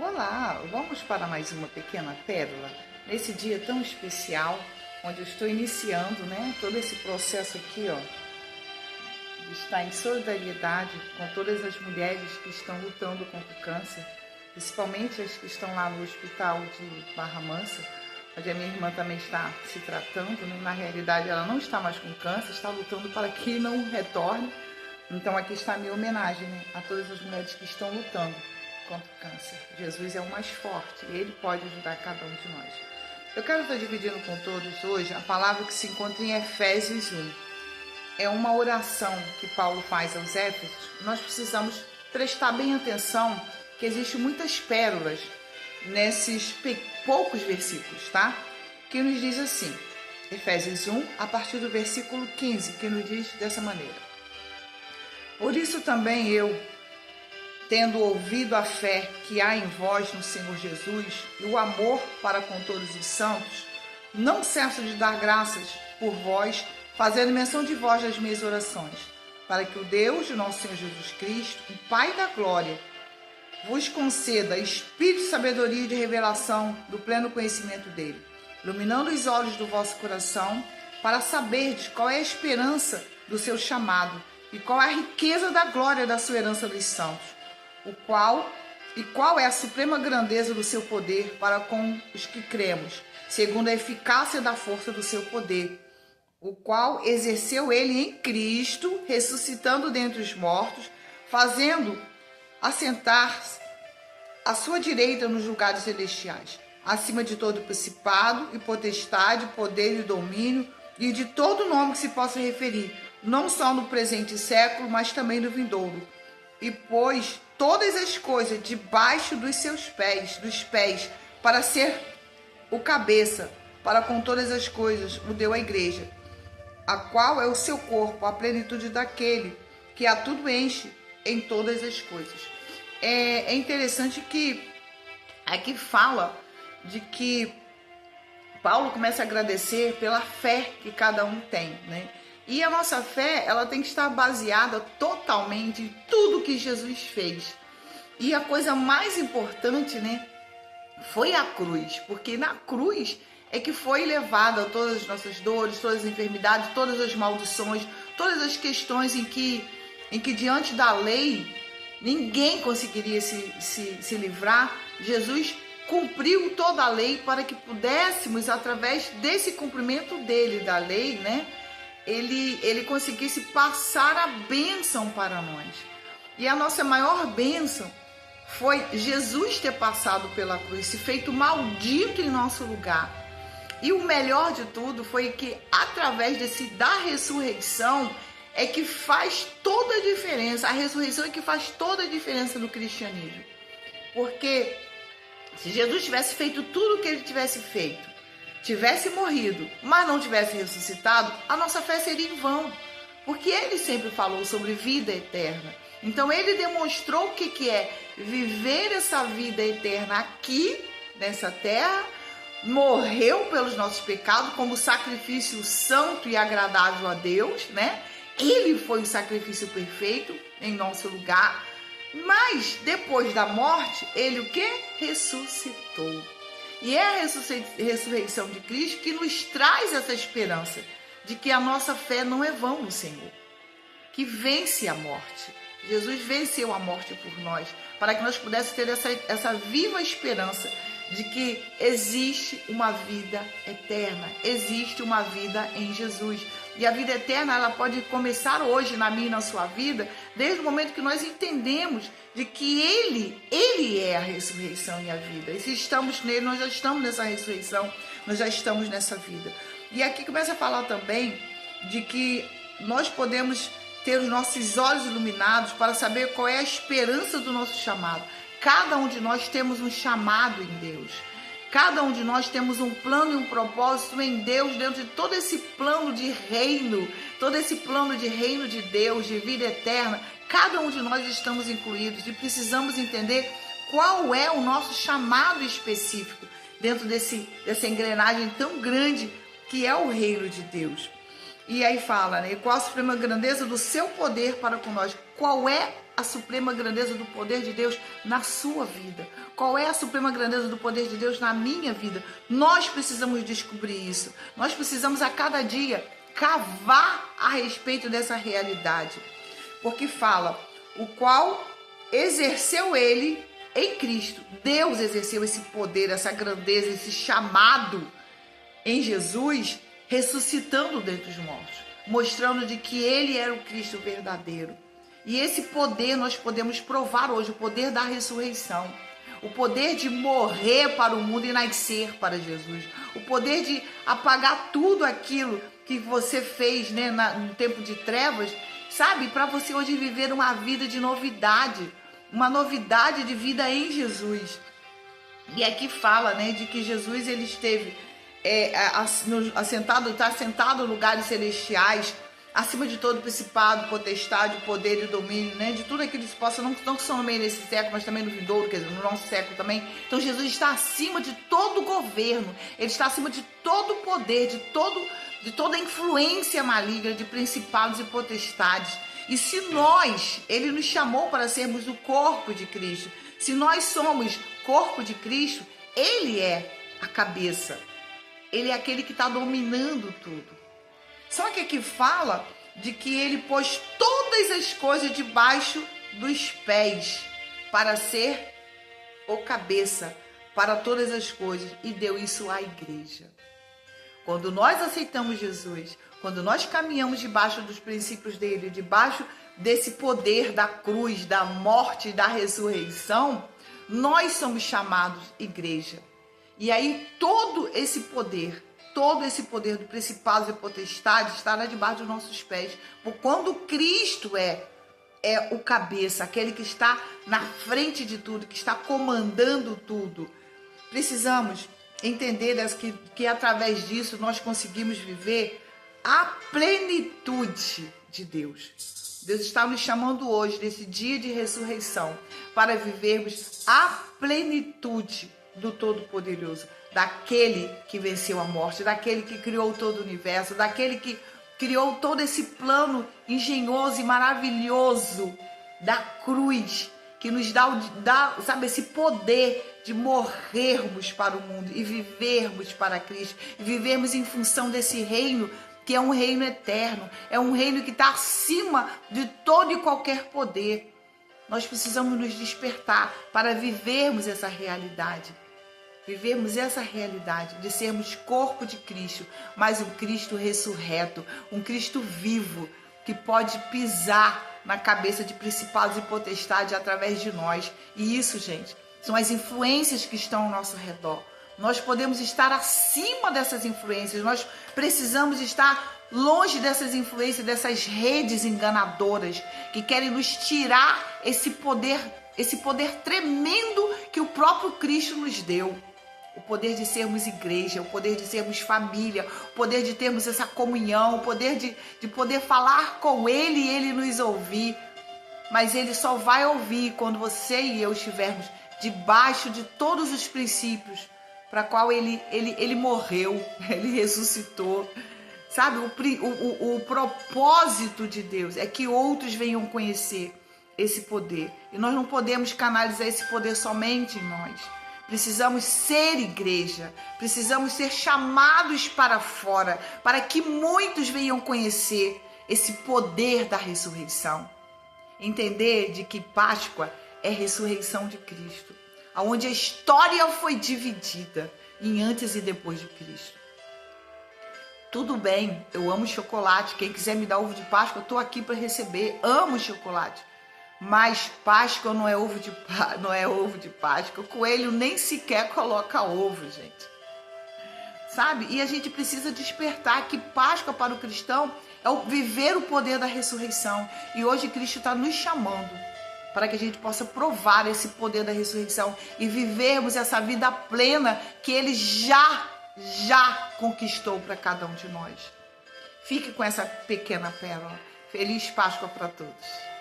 Olá, vamos para mais uma pequena pérola nesse dia tão especial, onde eu estou iniciando, todo esse processo aqui, de estar em solidariedade com todas as mulheres que estão lutando contra o câncer, principalmente as que estão lá no hospital de Barra Mansa, onde a minha irmã também está se tratando, Na realidade, ela não está mais com câncer, está lutando para que não retorne. Então aqui está a minha homenagem, a todas as mulheres que estão lutando contra o câncer. Jesus é o mais forte e Ele pode ajudar cada um de nós. Eu quero estar dividindo com todos hoje a palavra que se encontra em Efésios 1. É uma oração que Paulo faz aos Éfesos. Nós precisamos prestar bem atenção que existem muitas pérolas nesses poucos versículos, tá? Que nos diz assim, Efésios 1, a partir do versículo 15, que nos diz dessa maneira. Por isso também eu, tendo ouvido a fé que há em vós no Senhor Jesus e o amor para com todos os santos, não cesso de dar graças por vós, fazendo menção de vós nas minhas orações, para que o Deus de nosso Senhor Jesus Cristo, o Pai da glória, vos conceda espírito de sabedoria e de revelação do pleno conhecimento dele, iluminando os olhos do vosso coração, para saberdes qual é a esperança do seu chamado e qual é a riqueza da glória da sua herança dos santos, qual é a suprema grandeza do seu poder para com os que cremos, segundo a eficácia da força do seu poder, o qual exerceu ele em Cristo, ressuscitando dentre os mortos, fazendo assentar-se à sua direita nos lugares celestiais, acima de todo principado e potestade, poder e domínio, e de todo nome que se possa referir, não só no presente século, mas também no vindouro. E pôs todas as coisas debaixo dos pés, para ser o cabeça, para com todas as coisas o deu à igreja, a qual é o seu corpo, a plenitude daquele que a tudo enche em todas as coisas. É interessante que aqui fala de que Paulo começa a agradecer pela fé que cada um tem, E a nossa fé, ela tem que estar baseada totalmente em tudo que Jesus fez. E a coisa mais importante, foi a cruz, porque na cruz é que foi levada todas as nossas dores, todas as enfermidades, todas as maldições, todas as questões em que diante da lei ninguém conseguiria se livrar. Jesus cumpriu toda a lei para que pudéssemos, através desse cumprimento dele, da lei, ele conseguisse passar a bênção para nós. E a nossa maior bênção foi Jesus ter passado pela cruz, se feito maldito em nosso lugar. E o melhor de tudo foi que, através da ressurreição, é que faz toda a diferença. A ressurreição é que faz toda a diferença no cristianismo. Porque se Jesus tivesse feito tudo o que ele tivesse feito, tivesse morrido, mas não tivesse ressuscitado, a nossa fé seria em vão. Porque ele sempre falou sobre vida eterna. Então ele demonstrou o que é viver essa vida eterna aqui, nessa terra, morreu pelos nossos pecados como sacrifício santo e agradável a Deus, Ele foi o sacrifício perfeito em nosso lugar. Mas depois da morte, ele o quê? Ressuscitou. E é a ressurreição de Cristo que nos traz essa esperança de que a nossa fé não é vã no Senhor, que vence a morte. Jesus venceu a morte por nós, para que nós pudéssemos ter essa viva esperança de que existe uma vida eterna, existe uma vida em Jesus. E a vida eterna, ela pode começar hoje na minha e na sua vida, desde o momento que nós entendemos de que Ele é a ressurreição e a vida. E se estamos nele, nós já estamos nessa ressurreição, nós já estamos nessa vida. E aqui começa a falar também de que nós podemos ter os nossos olhos iluminados para saber qual é a esperança do nosso chamado. Cada um de nós temos um chamado em Deus. Cada um de nós temos um plano e um propósito em Deus, dentro de todo esse plano de reino, todo esse plano de reino de Deus, de vida eterna. Cada um de nós estamos incluídos e precisamos entender qual é o nosso chamado específico dentro dessa engrenagem tão grande que é o reino de Deus. E aí fala, qual a suprema grandeza do seu poder para com nós. qual é a suprema grandeza do poder de Deus na sua vida? Qual é a suprema grandeza do poder de Deus na minha vida? Nós precisamos descobrir isso. Nós precisamos a cada dia cavar a respeito dessa realidade. Porque fala, o qual exerceu ele em Cristo. Deus exerceu esse poder, essa grandeza, esse chamado em Jesus, ressuscitando dentre os mortos, mostrando de que ele era o Cristo verdadeiro. E esse poder nós podemos provar hoje, o poder da ressurreição, o poder de morrer para o mundo e nascer para Jesus, o poder de apagar tudo aquilo que você fez, né, no tempo de trevas, sabe, para você hoje viver uma vida de novidade, uma novidade de vida em Jesus. E aqui fala, né, de que Jesus ele esteve assentado, está assentado em lugares celestiais, acima de todo principado, potestade, poder e domínio, né, de tudo aquilo que se possa, não só no meio desse século, mas também no vindouro, quer dizer, no nosso século também. Então Jesus está acima de todo governo, ele está acima de todo poder, de toda influência maligna, de principados e potestades. E se ele nos chamou para sermos o corpo de Cristo, se nós somos corpo de Cristo, ele é a cabeça, ele é aquele que está dominando tudo. Só que aqui fala de que ele pôs todas as coisas debaixo dos pés para ser o cabeça para todas as coisas e deu isso à igreja. Quando nós aceitamos Jesus, quando nós caminhamos debaixo dos princípios dele, debaixo desse poder da cruz, da morte e da ressurreição, nós somos chamados igreja. E aí todo esse poder do principados e potestades estará debaixo dos nossos pés. Por quando Cristo é o cabeça, aquele que está na frente de tudo, que está comandando tudo. Precisamos entender que através disso nós conseguimos viver a plenitude de Deus. Deus está nos chamando hoje, nesse dia de ressurreição, para vivermos a plenitude do Todo-Poderoso, daquele que venceu a morte, daquele que criou todo o universo, daquele que criou todo esse plano engenhoso e maravilhoso da cruz, que nos dá, sabe, esse poder de morrermos para o mundo e vivermos para Cristo, e vivermos em função desse reino, que é um reino eterno, é um reino que está acima de todo e qualquer poder. Nós precisamos nos despertar para vivermos essa realidade. Vivermos essa realidade de sermos corpo de Cristo, mas um Cristo ressurreto, um Cristo vivo, que pode pisar na cabeça de principados e potestades através de nós. E isso, gente, são as influências que estão ao nosso redor. Nós podemos estar acima dessas influências, nós precisamos estar longe dessas influências, dessas redes enganadoras que querem nos tirar esse poder tremendo que o próprio Cristo nos deu. O poder de sermos igreja, o poder de sermos família, o poder de termos essa comunhão, o poder de poder falar com Ele e Ele nos ouvir. Mas Ele só vai ouvir quando você e eu estivermos debaixo de todos os princípios para qual ele morreu, Ele ressuscitou. Sabe, o propósito de Deus é que outros venham conhecer esse poder. E nós não podemos canalizar esse poder somente em nós. Precisamos ser igreja, precisamos ser chamados para fora, para que muitos venham conhecer esse poder da ressurreição. Entender de que Páscoa é ressurreição de Cristo, onde a história foi dividida em antes e depois de Cristo. Tudo bem, eu amo chocolate, quem quiser me dar ovo de Páscoa, eu estou aqui para receber, amo chocolate. Mas Páscoa não é ovo de Páscoa. O coelho nem sequer coloca ovo, gente. Sabe? E a gente precisa despertar que Páscoa para o cristão é viver o poder da ressurreição. E hoje Cristo está nos chamando para que a gente possa provar esse poder da ressurreição e vivermos essa vida plena que Ele já conquistou para cada um de nós. Fique com essa pequena pérola. Feliz Páscoa para todos.